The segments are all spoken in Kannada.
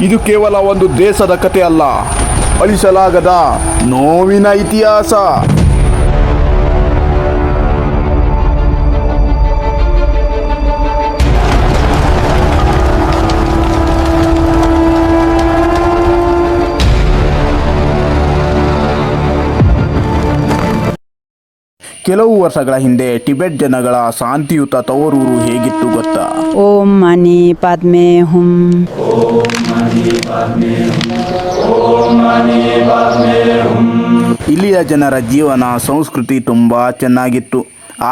ಇದು ಕೇವಲ ಒಂದು ದೇಶದ ಕಥೆ ಅಲ್ಲ, ಅಳಿಸಲಾಗದ ನೋವಿನ ಇತಿಹಾಸ. ಕೆಲವು ವರ್ಷಗಳ ಹಿಂದೆ ಟಿಬೆಟ್ ಜನಗಳ ಶಾಂತಿಯುತ ತವರೂರು ಹೇಗಿತ್ತು ಗೊತ್ತಾ? ಓಂ ಮನಿ ಪದ್ಮೆ ಹುಂ. ಇಲ್ಲಿಯ ಜನರ ಜೀವನ ಸಂಸ್ಕೃತಿ ತುಂಬಾ ಚೆನ್ನಾಗಿತ್ತು.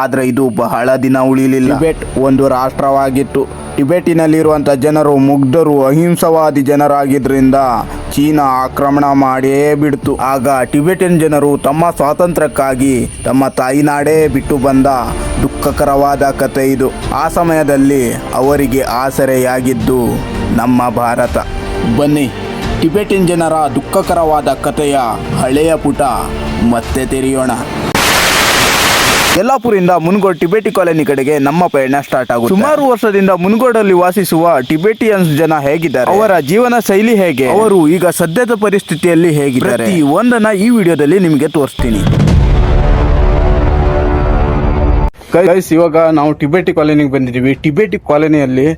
ಆದರೆ ಇದು ಬಹಳ ದಿನ ಉಳಿಲಿಲ್ಲ. ಟಿಬೆಟ್ ಒಂದು ರಾಷ್ಟ್ರವಾಗಿತ್ತು. ಟಿಬೆಟಿನಲ್ಲಿರುವಂಥ ಜನರು ಮುಗ್ಧರು, ಅಹಿಂಸವಾದಿ ಜನರಾಗಿದ್ದರಿಂದ ಚೀನಾ ಆಕ್ರಮಣ ಮಾಡೇ ಬಿಡ್ತು. ಆಗ ಟಿಬೆಟಿಯನ್ ಜನರು ತಮ್ಮ ಸ್ವಾತಂತ್ರ್ಯಕ್ಕಾಗಿ ತಮ್ಮ ತಾಯಿನಾಡೇ ಬಿಟ್ಟು ಬಂದ ದುಃಖಕರವಾದ ಕಥೆ ಇದು. ಆ ಸಮಯದಲ್ಲಿ ಅವರಿಗೆ ಆಸರೆಯಾಗಿದ್ದು ನಮ್ಮ ಭಾರತ. ಬನ್ನಿ, ಟಿಬೆಟಿಯನ್ ಜನರ ದುಃಖಕರವಾದ ಕಥೆಯ ಹಳೆಯ ಪುಟ ಮತ್ತೆ ತೆರೆಯೋಣ. ಯಲ್ಲಾಪುರಿಂದ ಮುನ್ಗೋಡ್ ಟಿಬೆಟಿ ಕಾಲೋನಿ ಕಡೆಗೆ ನಮ್ಮ ಪಯಣ ಸ್ಟಾರ್ಟ್ ಆಗುತ್ತೆ. ಸುಮಾರು ವರ್ಷದಿಂದ ಮುನ್ಗೋಡಲ್ಲಿ ವಾಸಿಸುವ ಟಿಬೆಟಿಯನ್ಸ್ ಜನ ಹೇಗಿದ್ದಾರೆ, ಅವರ ಜೀವನ ಶೈಲಿ ಹೇಗೆ, ಅವರು ಈಗ ಸದ್ಯದ ಪರಿಸ್ಥಿತಿಯಲ್ಲಿ ಹೇಗಿದ್ದಾರೆ, ಒಂದನ್ನ ಈ ವಿಡಿಯೋದಲ್ಲಿ ನಿಮಗೆ ತೋರಿಸ್ತೀನಿ. ಗೈಸ್, ಇವಾಗ ನಾವು ಟಿಬೆಟಿ ಕಾಲೋನಿಗೆ ಬಂದಿದ್ದೀವಿ. ಟಿಬೆಟಿ ಕಾಲೋನಿಯಲ್ಲಿ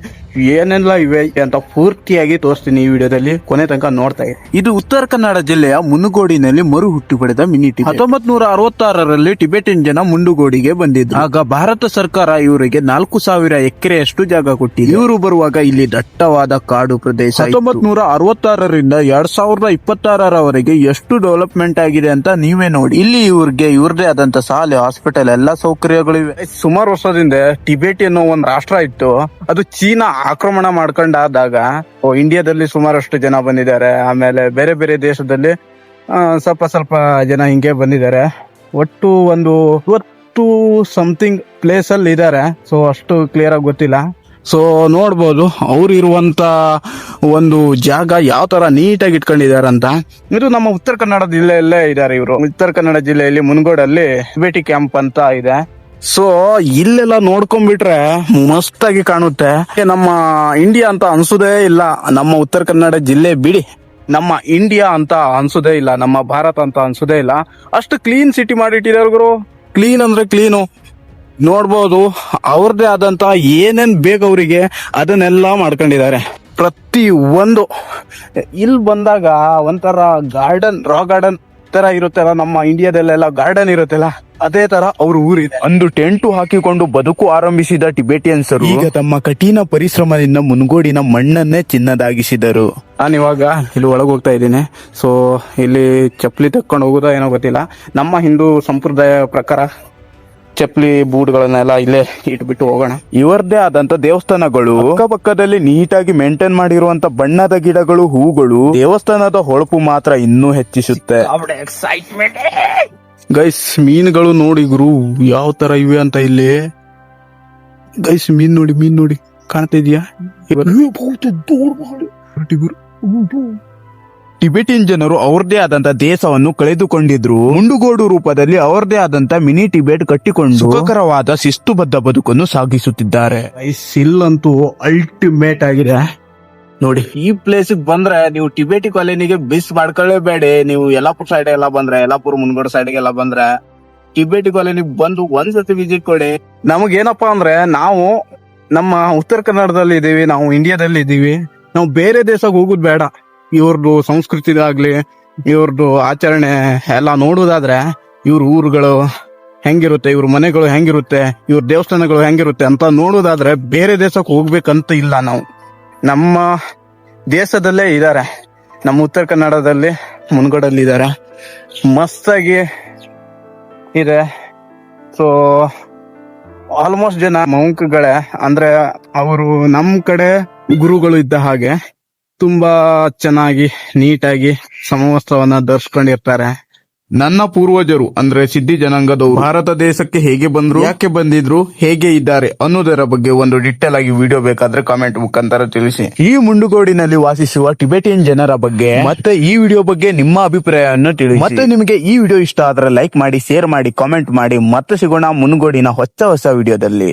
ಏನೆಲ್ಲ ಇವೆ ಅಂತ ಪೂರ್ತಿಯಾಗಿ ತೋರಿಸ್ತೀನಿ ಈ ವಿಡಿಯೋದಲ್ಲಿ, ಕೊನೆ ತನಕ ನೋಡ್ತಾ ಇರಿ. ಇದು ಉತ್ತರ ಕನ್ನಡ ಜಿಲ್ಲೆಯ ಮುನುಗೋಡಿನಲ್ಲಿ ಮರು ಹುಟ್ಟಿ ಪಡೆದ ಮಿನಿ ಟಿಬೆಟ್. 1966ರಲ್ಲಿ ಟಿಬೆಟಿಯನ್ ಜನ ಮುಂಡುಗೋಡಿಗೆ ಬಂದಿದ್ರು. ಆಗ ಭಾರತ ಸರ್ಕಾರ ಇವರಿಗೆ 4000 ಎಕರೆಯಷ್ಟು ಜಾಗ ಕೊಟ್ಟಿದೆ. ಇವರು ಬರುವಾಗ ಇಲ್ಲಿ ದಟ್ಟವಾದ ಕಾಡು ಪ್ರದೇಶ. 1966ರಿಂದ 2026ರವರೆಗೆ ಎಷ್ಟು ಡೆವಲಪ್ಮೆಂಟ್ ಆಗಿದೆ ಅಂತ ನೀವೇ ನೋಡಿ. ಇಲ್ಲಿ ಇವ್ರಿಗೆ ಇವ್ರದೇ ಆದಂತ ಶಾಲೆ, ಹಾಸ್ಪಿಟಲ್, ಎಲ್ಲಾ ಸೌಕರ್ಯಗಳಿವೆ. ಸುಮಾರು ವರ್ಷದಿಂದ ಟಿಬೆಟ್ ಅನ್ನೋ ಒಂದು ರಾಷ್ಟ್ರ ಇತ್ತು. ಅದು ಚೀನಾ ಆಕ್ರಮಣ ಮಾಡ್ಕೊಂಡಾದಾಗ ಇಂಡಿಯಾದಲ್ಲಿ ಸುಮಾರಷ್ಟು ಜನ ಬಂದಿದ್ದಾರೆ. ಆಮೇಲೆ ಬೇರೆ ಬೇರೆ ದೇಶದಲ್ಲಿ ಸ್ವಲ್ಪ ಜನ ಹಿಂಗೆ ಬಂದಿದ್ದಾರೆ. ಒಟ್ಟು ಒಂದು 20 ಸಮಥಿಂಗ್ ಪ್ಲೇಸ್ ಅಲ್ಲಿ ಇದ್ದಾರೆ. ಸೊ ಅಷ್ಟು ಕ್ಲಿಯರ್ ಆಗಿ ಗೊತ್ತಿಲ್ಲ. ಸೊ ನೋಡ್ಬೋದು ಅವ್ರು ಇರುವಂತ ಒಂದು ಜಾಗ ಯಾವ ತರ ನೀಟಾಗಿ ಇಟ್ಕೊಂಡಿದ್ದಾರೆ ಅಂತ. ಇದು ನಮ್ಮ ಉತ್ತರ ಕನ್ನಡ ಜಿಲ್ಲೆಯಲ್ಲೇ ಇದ್ದಾರೆ ಇವರು. ಉತ್ತರ ಕನ್ನಡ ಜಿಲ್ಲೆಯಲ್ಲಿ ಮುನ್ಗೋಡಲ್ಲಿ ಟಿಬೆಟಿ ಕ್ಯಾಂಪ್ ಅಂತ ಇದೆ. ಸೊ ಇಲ್ಲೆಲ್ಲ ನೋಡ್ಕೊಂಡ್ಬಿಟ್ರೆ ಮಸ್ತಾಗಿ ಕಾಣುತ್ತೆ. ನಮ್ಮ ಇಂಡಿಯಾ ಅಂತ ಅನ್ಸುದೇ ಇಲ್ಲ. ನಮ್ಮ ಉತ್ತರ ಕನ್ನಡ ಜಿಲ್ಲೆ ಬಿಡಿ, ನಮ್ಮ ಇಂಡಿಯಾ ಅಂತ ಅನ್ಸುದೇ ಇಲ್ಲ, ನಮ್ಮ ಭಾರತ ಅಂತ ಅನ್ಸುದೇ ಇಲ್ಲ. ಅಷ್ಟು ಕ್ಲೀನ್ ಸಿಟಿ ಮಾಡಿಟ್ಟಿದ್ದಾರೆ ಗುರು. ಕ್ಲೀನ್ ಅಂದ್ರೆ ಕ್ಲೀನು. ನೋಡ್ಬೋದು ಅವ್ರದೇ ಆದಂತ ಏನೇನ್ ಬೇಕು ಅವರಿಗೆ ಅದನ್ನೆಲ್ಲ ಮಾಡ್ಕೊಂಡಿದ್ದಾರೆ. ಪ್ರತಿ ಒಂದು ಇಲ್ಲಿ ಬಂದಾಗ ಒಂಥರ ಗಾರ್ಡನ್, ರಾ ಗಾರ್ಡನ್ ತರ ಇರುತ್ತಲ್ಲ, ನಮ್ಮ ಇಂಡಿಯಾದಲ್ಲೆಲ್ಲ ಗಾರ್ಡನ್ ಇರುತ್ತಲ್ಲ, ಅದೇ ತರ ಅವ್ರ ಊರಿದೆ. ಒಂದು ಟೆಂಟು ಹಾಕಿಕೊಂಡು ಬದುಕು ಆರಂಭಿಸಿದ ಟಿಬೆಟಿಯನ್ಸರು ಈಗ ತಮ್ಮ ಕಠಿಣ ಪರಿಶ್ರಮದಿಂದ ಮುನ್ಗೋಡಿನ ಮಣ್ಣನ್ನೇ ಚಿನ್ನದಾಗಿಸಿದರು. ನಾನಿವಾಗ ಇಲ್ಲಿ ಒಳಗೆ ಹೋಗ್ತಾ ಇದ್ದೀನಿ. ಸೊ ಇಲ್ಲಿ ಚಪ್ಪಲಿ ತಕ್ಕೊಂಡು ಹೋಗೋದಾ ಏನೋ ಗೊತ್ತಿಲ್ಲ. ನಮ್ಮ ಹಿಂದೂ ಸಂಪ್ರದಾಯ ಪ್ರಕಾರ ಚಪ್ಪಲಿ ಬೂಟ್ಗಳನ್ನೆಲ್ಲ ಇಲ್ಲೇ ಇಟ್ಬಿಟ್ಟು ಹೋಗೋಣ. ಇವರದೇ ಆದಂತ ದೇವಸ್ಥಾನಗಳು, ಅಕ್ಕಪಕ್ಕದಲ್ಲಿ ನೀಟಾಗಿ ಮೇಂಟೈನ್ ಮಾಡಿರುವಂತ ಬಣ್ಣದ ಗಿಡಗಳು, ಹೂಗಳು ದೇವಸ್ಥಾನದ ಹೊಳಪು ಮಾತ್ರ ಇನ್ನೂ ಹೆಚ್ಚಿಸುತ್ತೆ. ಗೈಸ್, ಮೀನುಗಳು ನೋಡಿ ಗುರು ಯಾವ ತರ ಇವೆ ಅಂತ ಇಲ್ಲಿ. ಗೈಸ್, ಮೀನ್ ನೋಡಿ ಕಾಣ್ತಾ ಇದೆಯಾ? ಟಿಬೆಟಿಯನ್ ಜನರು ಅವ್ರದೇ ಆದಂತ ದೇಶವನ್ನು ಕಳೆದುಕೊಂಡಿದ್ರು. ಮುಂಡುಗೋಡು ರೂಪದಲ್ಲಿ ಅವ್ರದೇ ಆದಂತ ಮಿನಿ ಟಿಬೆಟ್ ಕಟ್ಟಿಕೊಂಡು ಸುಖಕರವಾದ ಶಿಸ್ತುಬದ್ಧ ಬದುಕನ್ನು ಸಾಗಿಸುತ್ತಿದ್ದಾರೆ. ಇಲ್ಲಂತೂ ಅಲ್ಟಿಮೇಟ್ ಆಗಿದೆ ನೋಡಿ. ಈ ಪ್ಲೇಸ್ ಬಂದ್ರೆ ನೀವು ಟಿಬೆಟಿ ಕಾಲೋನಿಗೆ ಮಿಸ್ ಮಾಡ್ಕೊಳ್ಳೇಬೇಡಿ. ನೀವು ಯಲ್ಲಾಪುರ ಸೈಡ್ ಎಲ್ಲ ಬಂದ್ರೆ, ಯಲ್ಲಾಪುರ ಮುನ್ಗೋಡು ಸೈಡ್ ಎಲ್ಲ ಬಂದ್ರೆ ಟಿಬೆಟಿ ಕಾಲೋನಿಗೆ ಬಂದು ಒಂದ್ಸತಿ ವಿಸಿಟ್ ಕೊಡಿ. ನಮಗೇನಪ್ಪಾ ಅಂದ್ರೆ, ನಾವು ನಮ್ಮ ಉತ್ತರ ಕನ್ನಡದಲ್ಲಿ ಇದೀವಿ, ನಾವು ಇಂಡಿಯಾದಲ್ಲಿ ಇದೀವಿ. ನಾವು ಬೇರೆ ದೇಶಕ್ಕೆ ಹೋಗುದು ಬೇಡ. ಇವ್ರದ್ದು ಸಂಸ್ಕೃತಿದಾಗ್ಲಿ, ಇವ್ರದ್ದು ಆಚರಣೆ ಎಲ್ಲ ನೋಡುವುದಾದ್ರೆ, ಇವ್ರ ಊರುಗಳು ಹೆಂಗಿರುತ್ತೆ, ಇವ್ರ ಮನೆಗಳು ಹೆಂಗಿರುತ್ತೆ, ಇವ್ರ ದೇವಸ್ಥಾನಗಳು ಹೆಂಗಿರುತ್ತೆ ಅಂತ ನೋಡುವುದಾದ್ರೆ ಬೇರೆ ದೇಶಕ್ಕೆ ಹೋಗ್ಬೇಕಂತ ಇಲ್ಲ. ನಾವು ನಮ್ಮ ದೇಶದಲ್ಲೇ ಇದ್ದಾರೆ. ನಮ್ಮ ಉತ್ತರ ಕನ್ನಡದಲ್ಲಿ ಮುನ್ಗೋಡಲ್ಲಿ ಇದ್ದಾರೆ. ಮಸ್ತಾಗಿ ಇದೆ. ಸೊ ಆಲ್ಮೋಸ್ಟ್ ಜನ ಮಂಕ್ಗಳೇ, ಅಂದ್ರೆ ಅವರು ನಮ್ ಕಡೆ ಗುರುಗಳು ಇದ್ದ ಹಾಗೆ ತುಂಬಾ ಚೆನ್ನಾಗಿ ನೀಟಾಗಿ ಸಮವಸ್ತ್ರವನ್ನ ಧರಿಸ್ಕೊಂಡಿರ್ತಾರೆ. ನನ್ನ ಪೂರ್ವಜರು ಅಂದ್ರೆ ಸಿದ್ಧಿ ಜನಾಂಗದವರು ಭಾರತ ದೇಶಕ್ಕೆ ಹೇಗೆ ಬಂದ್ರು, ಯಾಕೆ ಬಂದಿದ್ರು, ಹೇಗೆ ಇದ್ದಾರೆ ಅನ್ನೋದರ ಬಗ್ಗೆ ಒಂದು ಡಿಟೇಲ್ ಆಗಿ ವಿಡಿಯೋ ಬೇಕಾದ್ರೆ ಕಾಮೆಂಟ್ ಮುಖಾಂತರ ತಿಳಿಸಿ. ಈ ಮುಂಡುಗೋಡಿನಲ್ಲಿ ವಾಸಿಸುವ ಟಿಬೆಟಿಯನ್ ಜನರ ಬಗ್ಗೆ ಮತ್ತೆ ಈ ವಿಡಿಯೋ ಬಗ್ಗೆ ನಿಮ್ಮ ಅಭಿಪ್ರಾಯವನ್ನು ತಿಳಿಸಿ. ಮತ್ತೆ ನಿಮಗೆ ಈ ವಿಡಿಯೋ ಇಷ್ಟ ಆದ್ರೆ ಲೈಕ್ ಮಾಡಿ, ಶೇರ್ ಮಾಡಿ, ಕಾಮೆಂಟ್ ಮಾಡಿ. ಮತ್ತೆ ಸಿಗೋಣ ಮುನ್ಗೋಡಿನ ಹೊಸ ವಿಡಿಯೋದಲ್ಲಿ.